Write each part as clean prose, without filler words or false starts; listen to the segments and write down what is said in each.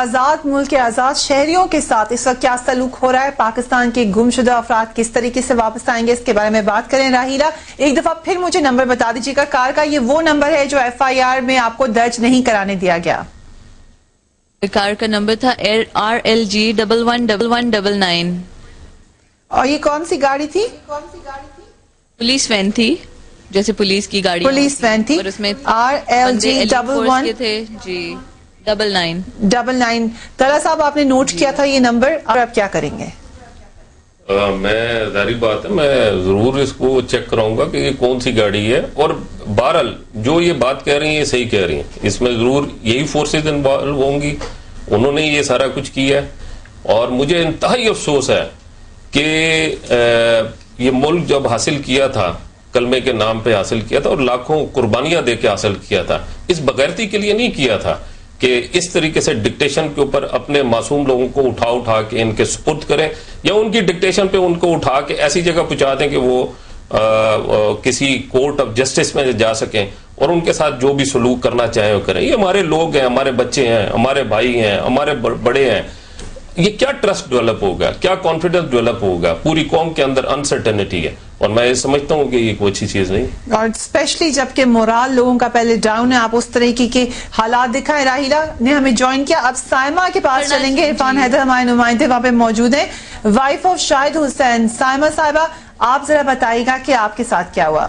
آزاد ملک کے آزاد شہریوں کے ساتھ اس وقت کیا سلوک ہو رہا ہے؟ پاکستان کے گمشدہ افراد کس طریقے سے واپس آئیں گے، اس کے بارے میں بات کریں۔ راہیلہ، ایک دفعہ پھر مجھے نمبر بتا دیجیے گا کار کا۔ یہ وہ نمبر ہے جو FIR میں آپ کو درج نہیں کرانے دیا گیا؟ کار کا نمبر تھا RLG 111199۔ اور یہ کون سی گاڑی تھی؟ پولیس وین تھی، جیسے پولیس کی گاڑی، پولیس وین تھی، RLG 11 تھے جی 99۔ طلحہ صاحب، آپ نے نوٹ کیا تھا یہ نمبر، اور آپ کیا کریں گے؟ میں ظاہری بات ہے میں ضرور اس کو چیک کراؤں گا کہ یہ کون سی گاڑی ہے، اور بہرحال جو یہ بات کہہ رہی ہیں یہ صحیح کہہ رہی ہیں، اس میں ضرور یہی فورسز انوالو ہوں گی، انہوں نے یہ سارا کچھ کیا ہے۔ اور مجھے انتہائی افسوس ہے کہ یہ ملک جب حاصل کیا تھا کلمے کے نام پہ حاصل کیا تھا اور لاکھوں قربانیاں دے کے حاصل کیا تھا، اس بغیرتی کے لیے نہیں کیا تھا کہ اس طریقے سے ڈکٹیشن کے اوپر اپنے معصوم لوگوں کو اٹھا کے ان کے سپرد کریں، یا ان کی ڈکٹیشن پہ ان کو اٹھا کے ایسی جگہ پہنچا دیں کہ وہ کسی کورٹ آف جسٹس میں جا سکیں اور ان کے ساتھ جو بھی سلوک کرنا چاہیں وہ کریں۔ یہ ہمارے لوگ ہیں، ہمارے بچے ہیں، ہمارے بھائی ہیں، ہمارے بڑے ہیں۔ یہ کیا ٹرسٹ ڈیولپ ہوگا، کیا کانفیڈنس ڈیولپ ہوگا؟ پوری قوم کے اندر انسرٹنٹی ہے، اور میں یہ سمجھتا ہوں کہ یہ کوئی اچھی چیز نہیں، اور اسپیشلی جب کہ مورال لوگوں کا پہلے ڈاؤن ہے، آپ اس طریقے کے حالات دکھائیں۔ راہیلہ نے ہمیں جوائن کیا، اب سائمہ کے پاس چلیں گے۔ عرفان حیدر ہمارے نمائندے وہاں پہ موجود ہیں، وائف آف شاہد حسین۔ سائمہ صاحبہ، آپ ذرا بتائیے گا کہ آپ کے ساتھ کیا ہوا؟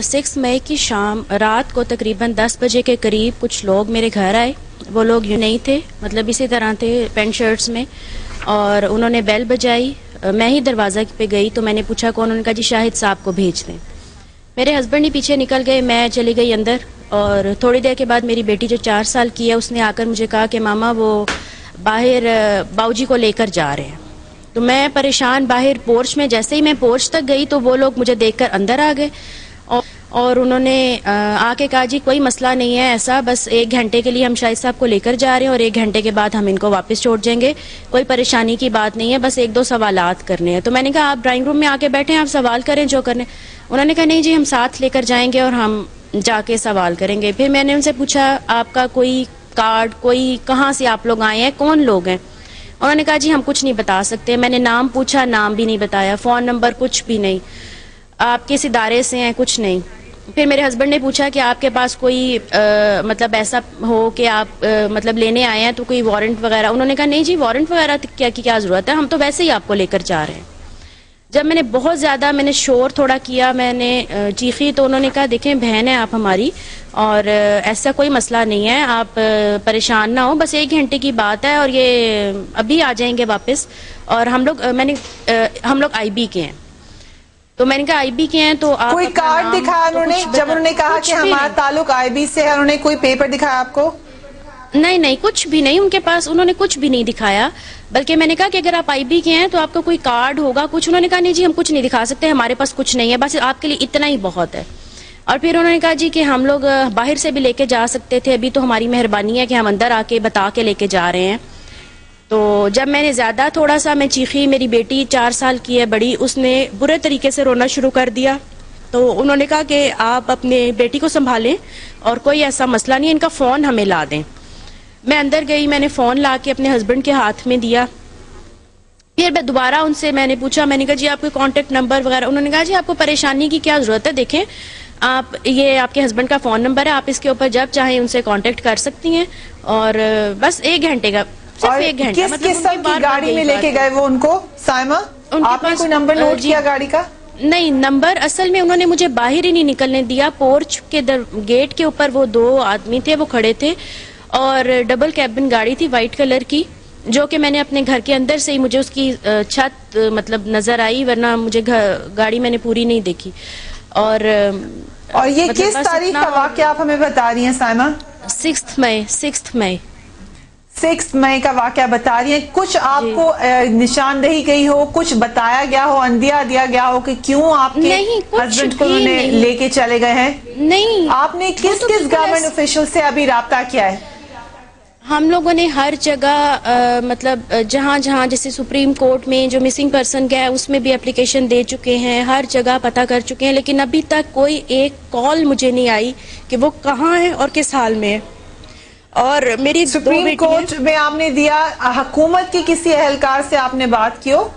6 مئی کی شام رات کو تقریباً 10 بجے کے قریب کچھ لوگ میرے گھر آئے۔ وہ لوگ یوں نہیں تھے، مطلب اسی طرح تھے پینٹ شرٹس میں، اور انہوں نے بیل بجائی۔ میں ہی دروازہ پہ گئی تو میں نے پوچھا کون، انہوں نے کہا جی شاہد صاحب کو بھیج دیں۔ میرے ہسبینڈ ہی پیچھے نکل گئے، میں چلی گئی اندر، اور تھوڑی دیر کے بعد میری بیٹی جو 4 سال کی ہے اس نے آ کر مجھے کہا کہ ماما وہ باہر باؤ جی کو لے کر جا رہے ہیں۔ تو میں پریشان باہر پورچ میں، جیسے ہی میں پورچ تک گئی تو وہ لوگ مجھے دیکھ کر اندر آ گئے، اور انہوں نے آ کے کہا جی کوئی مسئلہ نہیں ہے ایسا، بس 1 گھنٹے کے لیے ہم شاہد صاحب کو لے کر جا رہے ہیں اور 1 گھنٹے کے بعد ہم ان کو واپس چھوڑ جائیں گے، کوئی پریشانی کی بات نہیں ہے، بس 1-2 سوالات کرنے ہیں۔ تو میں نے کہا آپ ڈرائنگ روم میں آ کے بیٹھیں، آپ سوال کریں جو کرنے۔ انہوں نے کہا نہیں جی ہم ساتھ لے کر جائیں گے اور ہم جا کے سوال کریں گے۔ پھر میں نے ان سے پوچھا آپ کا کوئی کارڈ، کوئی کہاں سے آپ لوگ آئے ہیں، کون لوگ ہیں؟ انہوں نے کہا جی ہم کچھ نہیں بتا سکتے۔ میں نے نام پوچھا، نام بھی نہیں بتایا، فون نمبر کچھ بھی نہیں، آپ کس ادارے سے ہیں، کچھ نہیں۔ پھر میرے ہسبینڈ نے پوچھا کہ آپ کے پاس کوئی مطلب ایسا ہو کہ آپ مطلب لینے آئے ہیں تو کوئی وارنٹ وغیرہ؟ انہوں نے کہا نہیں جی وارنٹ وغیرہ کی کیا ضرورت ہے، ہم تو ویسے ہی آپ کو لے کر جا رہے ہیں۔ جب میں نے بہت زیادہ شور تھوڑا کیا، میں نے چیخی، تو انہوں نے کہا دیکھیں بہن ہے آپ ہماری، اور ایسا کوئی مسئلہ نہیں ہے، آپ پریشان نہ ہو، بس 1 گھنٹے کی بات ہے اور یہ ابھی آ جائیں گے واپس۔ اور ہم لوگ IB کے ہیں۔ تو میں نے کہا IB کے ہیں تو آپ کوئی کارڈ دکھایا انہوں نے؟ جب انہوں نے کہا کہ ہمارا تعلق IB سے ہے، انہوں نے کوئی پیپر دکھایا آپ کو؟ نہیں کچھ بھی نہیں، ان کے پاس انہوں نے کچھ بھی نہیں دکھایا، بلکہ میں نے کہا کہ اگر آپ IB کے ہیں تو آپ کا کوئی کارڈ ہوگا کچھ۔ انہوں نے کہا نہیں جی ہم کچھ نہیں دکھا سکتے، ہمارے پاس کچھ نہیں ہے، بس آپ کے لیے اتنا ہی بہت ہے۔ اور پھر انہوں نے کہا جی کہ ہم لوگ باہر سے بھی لے کے جا سکتے تھے، ابھی تو ہماری مہربانی ہے کہ ہم اندر آ کے بتا کے لے کے جا رہے ہیں۔ تو جب میں نے زیادہ تھوڑا سا میں چیخی، میری بیٹی 4 سال کی ہے بڑی، اس نے برے طریقے سے رونا شروع کر دیا۔ تو انہوں نے کہا کہ آپ اپنے بیٹی کو سنبھالیں اور کوئی ایسا مسئلہ نہیں، ان کا فون ہمیں لا دیں۔ میں اندر گئی، میں نے فون لا کے اپنے ہسبینڈ کے ہاتھ میں دیا۔ پھر میں دوبارہ ان سے میں نے پوچھا، میں نے کہا جی آپ کو کانٹیکٹ نمبر وغیرہ؟ انہوں نے کہا جی آپ کو پریشانی کی کیا ضرورت ہے، دیکھیں آپ یہ آپ کے ہسبینڈ کا فون نمبر ہے، آپ اس کے اوپر جب چاہیں ان سے کانٹیکٹ کر سکتی ہیں، اور بس 1 گھنٹے کا، صرف 1 گھنٹہ۔ کس قسم کی گاڑی میں لے کے گئے وہ ان کو؟ سائمہ آپ نے کوئی نمبر نوٹ کیا گاڑی کا؟ نہیں، نمبر اصل میں انہوں نے مجھے باہر ہی نہیں نکلنے دیا۔ پورچ کے گیٹ کے اوپر وہ 2 آدمی تھے، وہ کھڑے تھے، اور ڈبل کیبن گاڑی تھی وائٹ کلر کی، جو کہ میں نے اپنے گھر کے اندر سے ہی مجھے اس کی چھت مطلب نظر آئی، ورنہ مجھے گاڑی میں نے پوری نہیں دیکھی۔ اور یہ کس تاریخ کا واقعہ آپ ہمیں بتا رہی ہیں سائمہ؟ 6 مئی 6 مئی کا واقعہ بتا رہی ہیں۔ کچھ آپ کو نشاندہی گئی ہو، کچھ بتایا گیا ہو، اندیا دیا گیا ہو کہ کیوں آپ کے ہسبینڈ کو انہوں نے لے کے چلے گئے ہیں؟ نہیں۔ آپ نے کس گورنمنٹ آفیشل سے ابھی رابطہ کیا ہے؟ ہم لوگوں نے ہر جگہ مطلب جہاں جیسے سپریم کورٹ میں جو مسنگ پرسن گیا ہے اس میں بھی اپلیکیشن دے چکے ہیں، ہر جگہ پتہ کر چکے ہیں، لیکن ابھی تک کوئی ایک کال مجھے نہیں آئی کہ وہ کہاں ہے اور کس حال میں ہے۔ اور میری سپریم کورٹ میں آپ نے دیا, حکومت کی کسی اہلکار سے آپ نے بات کی ہو؟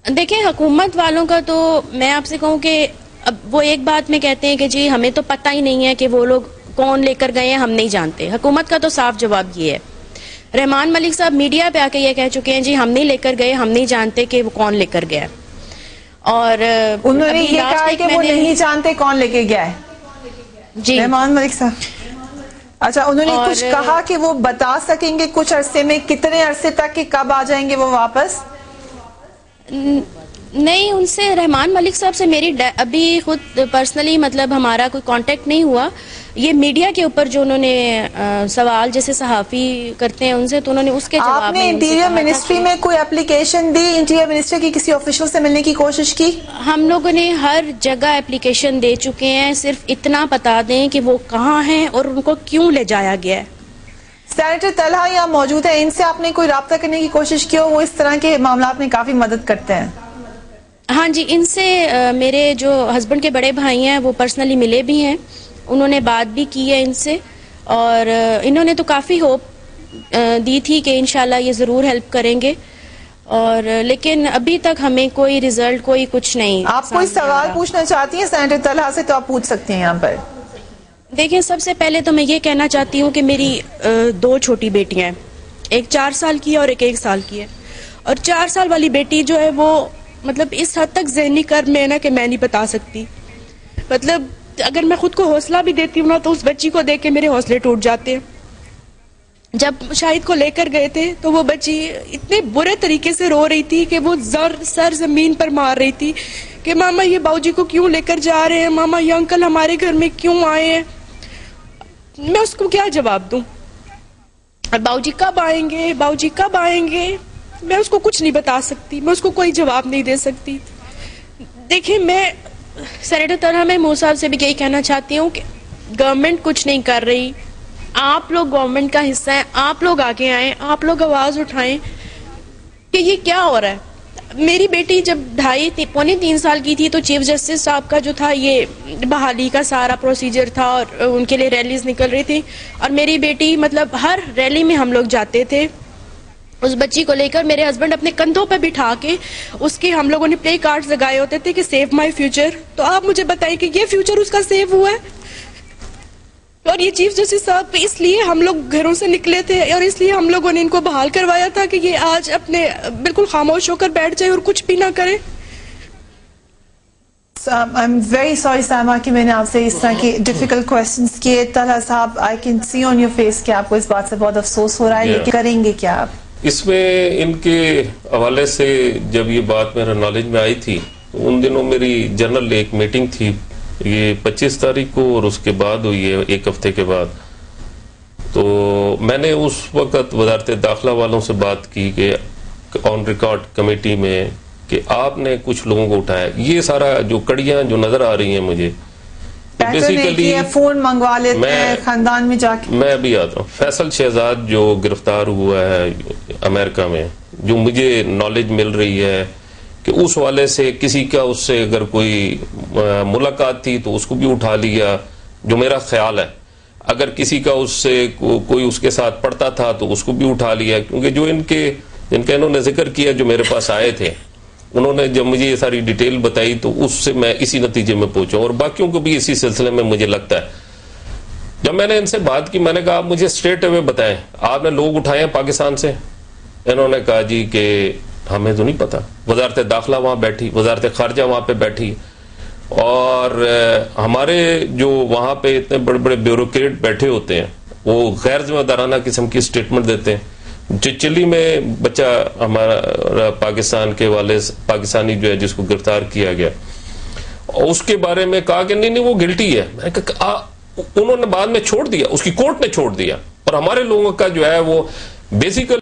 دیکھیں حکومت والوں کا تو میں آپ سے کہوں کہ اب وہ ایک بات میں کہتے ہیں کہ جی ہمیں تو پتہ ہی نہیں ہے کہ وہ لوگ کون لے کر گئے ہیں, ہم نہیں جانتے. حکومت کا تو صاف جواب یہ ہے. رحمان ملک صاحب میڈیا پہ آ کے یہ کہہ چکے ہیں جی ہم نہیں لے کر گئے, ہم نہیں جانتے کہ وہ کون لے کر گیا. اور انہوں نے یہ کہا کہ وہ نہیں جانتے کون لے کے گیا ہے جی رحمان ملک صاحب. اچھا, انہوں نے کچھ کہا کہ وہ بتا سکیں گے کچھ عرصے میں, کتنے عرصے تک کہ کب آ جائیں گے وہ واپس؟ نہیں, ان سے رحمان ملک صاحب سے میری ابھی خود پرسنلی مطلب ہمارا کوئی کانٹیکٹ نہیں ہوا. یہ میڈیا کے اوپر جو انہوں نے سوال جیسے صحافی کرتے ہیں ان سے, تو انہوں نے اس کے جواب میں آپ نے انٹیریئر منسٹری میں کوئی اپلیکیشن دی, انٹیریئر منسٹر کی کسی آفیشل سے ملنے کی کوشش کی؟ ہم لوگوں نے ہر جگہ اپلیکیشن دے چکے ہیں, صرف اتنا بتا دیں کہ وہ کہاں ہیں اور ان کو کیوں لے جایا گیا ہے. سینیٹر طلحہ یہاں موجود ہے, ان سے آپ نے کوئی رابطہ کرنے کی کوشش کی ہو؟ وہ اس طرح کے معاملات میں کافی مدد کرتے ہیں. ہاں جی, ان سے میرے جو ہسبینڈ کے بڑے بھائی ہیں وہ پرسنلی ملے بھی ہیں, انہوں نے بات بھی کی ہے ان سے, اور انہوں نے تو کافی ہوپ دی تھی کہ انشاءاللہ یہ ضرور ہیلپ کریں گے, اور لیکن ابھی تک ہمیں کوئی ریزلٹ کوئی کچھ نہیں. آپ کوئی سوال پوچھنا چاہتی ہیں سینیٹر طلحہ سے تو آپ پوچھ سکتی ہیں یہاں پر. دیکھیں, سب سے پہلے تو میں یہ کہنا چاہتی ہوں کہ میری 2 چھوٹی بیٹیاں ہیں, ایک 4 سال کی ہے اور ایک 1 سال کی ہے. اور 4 سال والی بیٹی جو ہے وہ مطلب اس حد تک ذہنی کرب میں ہے نا کہ میں نہیں بتا سکتی. مطلب اگر میں خود کو حوصلہ بھی دیتی ہوں نا تو اس بچی کو دیکھ کے میرے حوصلے ٹوٹ جاتے ہیں. جب شاہد کو لے کر گئے تھے تو وہ بچی اتنے برے طریقے سے رو رہی تھی کہ وہ سر زمین پر مار رہی تھی کہ ماما یہ باؤ جی کو کیوں لے کر جا رہے ہیں, ماما یہ انکل ہمارے گھر میں کیوں آئے ہیں. میں اس کو کیا جواب دوں؟ اور باؤ جی کب آئیں گے, باؤ جی کب آئیں گے, میں اس کو کچھ نہیں بتا سکتی, میں اس کو کوئی جواب نہیں دے سکتی. دیکھیں, میں سینیٹر طلحہ محمود صاحب سے بھی یہی کہنا چاہتی ہوں کہ گورنمنٹ کچھ نہیں کر رہی, آپ لوگ گورنمنٹ کا حصہ ہیں, آپ لوگ آگے آئیں, آپ لوگ آواز اٹھائیں کہ یہ کیا ہو رہا ہے. میری بیٹی جب 2.5-3 سال کی تھی تو چیف جسٹس صاحب کا جو تھا یہ بحالی کا سارا پروسیجر تھا اور ان کے لیے ریلیز نکل رہی تھی, اور میری بیٹی مطلب ہر ریلی میں ہم لوگ جاتے تھے. اس بچی کو لے کر میرے ہسبینڈ اپنے کندھوں پہ بٹھا کے اس کے ہم لوگوں نے پلے کارڈز لگائے ہوتے تھے کہ سیو مائی فیوچر. تو آپ مجھے بتائیں کہ یہ فیوچر اس کا سیو ہوا ہے؟ اور یہ چیف جسٹس صاحب اس لیے ہم لوگ گھروں سے نکلے تھے اور اس لیے ہم لوگوں نے ان کو بحال کروایا تھا کہ یہ آج اپنے بالکل خاموش ہو کر بیٹھ جائے اور کچھ بھی نہ کرے. I'm very sorry سائمہ کہ میں نے آپ سے اس طرح کی ڈیفیکلٹ کوسچنز کیے. طلحہ صاحب, I can see on your face کہ آپ کو اس بات سے بہت افسوس ہو رہا ہے, لیکن کریں گے کیا آپ؟ اس میں ان کے حوالے سے جب یہ بات میرا نالج میں آئی تھی تو ان دنوں میری جنرل ایک میٹنگ تھی, یہ 25 تاریخ کو اور اس کے بعد ہوئی ہے 1 ہفتے کے بعد. تو میں نے اس وقت وزارت داخلہ والوں سے بات کی کہ آن ریکارڈ کمیٹی میں کہ آپ نے کچھ لوگوں کو اٹھایا. یہ سارا جو کڑیاں جو نظر آ رہی ہیں مجھے بیسیکلی فون منگوا لیتے ہیں خاندان میں جا کے. میں بھی آتا ہوں. فیصل شہزاد جو گرفتار ہوا ہے امریکہ میں, جو مجھے نالج مل رہی ہے کہ اس والے سے کسی کا اس سے اگر کوئی ملاقات تھی تو اس کو بھی اٹھا لیا, جو میرا خیال ہے. اگر کسی کا اس سے کوئی اس کے ساتھ پڑتا تھا تو اس کو بھی اٹھا لیا, کیونکہ جو جن کا انہوں نے ذکر کیا جو میرے پاس آئے تھے, انہوں نے جب مجھے یہ ساری ڈیٹیل بتائی تو اس سے میں اسی نتیجے میں پہنچا, اور باقیوں کو بھی اسی سلسلے میں مجھے لگتا ہے. جب میں نے ان سے بات کی, میں نے کہا آپ مجھے اسٹریٹ اوے بتائیں, آپ نے لوگ اٹھائے ہیں پاکستان سے؟ انہوں نے کہا جی کہ ہمیں تو نہیں پتا. وزارت داخلہ وہاں بیٹھی, وزارت خارجہ وہاں پہ بیٹھی, اور ہمارے جو وہاں پہ اتنے بڑے بڑے بیوروکریٹ بیٹھے ہوتے ہیں وہ غیر ذمہ دارانہ قسم کی اسٹیٹمنٹ دیتے ہیں. چلی میں بچہ ہمارا پاکستان کے والے پاکستانی جو ہے جس کو گرفتار کیا گیا, اس کے بارے میں کہا کہ نہیں وہ گلٹی ہے. میں نے کہا انہوں نے بعد میں چھوڑ دیا, اس کی کورٹ نے چھوڑ دیا, اور ہمارے لوگوں کا جو ہے وہ بیسیکلی